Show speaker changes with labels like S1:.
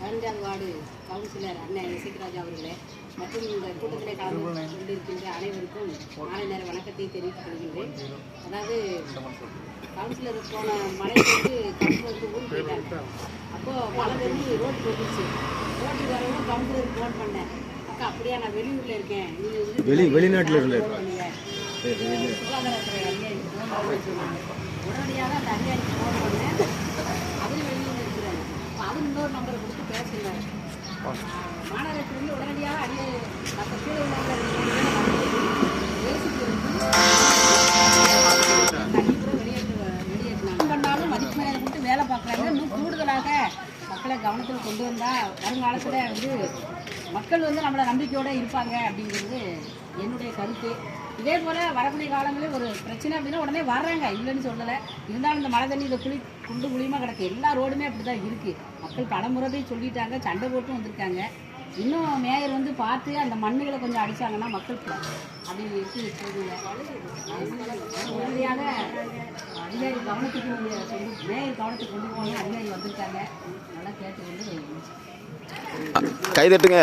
S1: பதினஞ்சாவது ward councillor அண்ணன் இசைக்கராஜா அவர்களே மற்றும் இந்த கூட்டத்தில் கலந்து கொண்டிருக்கின்ற அனைவருக்கும் மாலை நேர வணக்கத்தை தெரிவித்துக் கொள்கின்றேன். அதாவது கவுன்சிலர் போன மழைக்கு கவுன்சிலருக்கு ஊருக்கு போயிட்டாங்க. அப்போது மழை தெரிஞ்சு ரோடு போட்டுச்சு. ரோட்டுக்கு வரவும் கவுன்சிலருக்கு ஃபோன் பண்ணேன். அக்கா அப்படியா நான் வெளியூரில் இருக்கேன், நீங்கள் வெளிநாட்டில் இருந்தேன் சுகாதாரத்துறை அதிகாரிக்கு ஃபோன் பண்ணி சொன்னாங்க. உடனடியாக அந்த அதிகாரிக்கு ஃபோன் பண்ணேன். அவரும் வெளியூரில் இருக்கிறாரு. அவர் இன்னொரு நம்பரை கொடுத்து பேசுகிறார். மாநகரத்திலிருந்து உடனடியாக மற்ற கீழே வெளியேற்றினாங்க. பண்ணாலும் மதிப்பு மேலே கொடுத்து வேலை பார்க்குறாங்க. இன்னும் கூடுதலாக மக்களை கவனத்தில் கொண்டு வந்தால் வருங்காலத்தில் மக்கள் நம்மளை நம்பிக்கையோடு இருப்பாங்க அப்படிங்கிறது என்னுடைய கருத்து. இதே போல் வரக்கூடிய காலங்களில் ஒரு பிரச்சனை அப்படின்னா உடனே வர்றாங்க, இல்லைன்னு சொல்லலை. இருந்தாலும் இந்த மழை தண்ணி இதை குண்டு குழியுமாக கிடக்கு. எல்லா ரோடுமே அப்படி தான் இருக்குது. மக்கள் பலமுறை சொல்லிட்டாங்க, சண்டை போட்டும் வந்திருக்காங்க. இன்னும் மேயர் பார்த்து அந்த மண்ணுகளை கொஞ்சம் அடித்தாங்கன்னா மக்கள் அப்படி இருக்குது உடனடியாக அதிகாரி கவனத்துக்கு மேயர் கவனத்துக்கு கொண்டு போகணும். அதிகாரி வந்திருக்காங்க, நல்லா கேட்டு கைதட்டுங்க.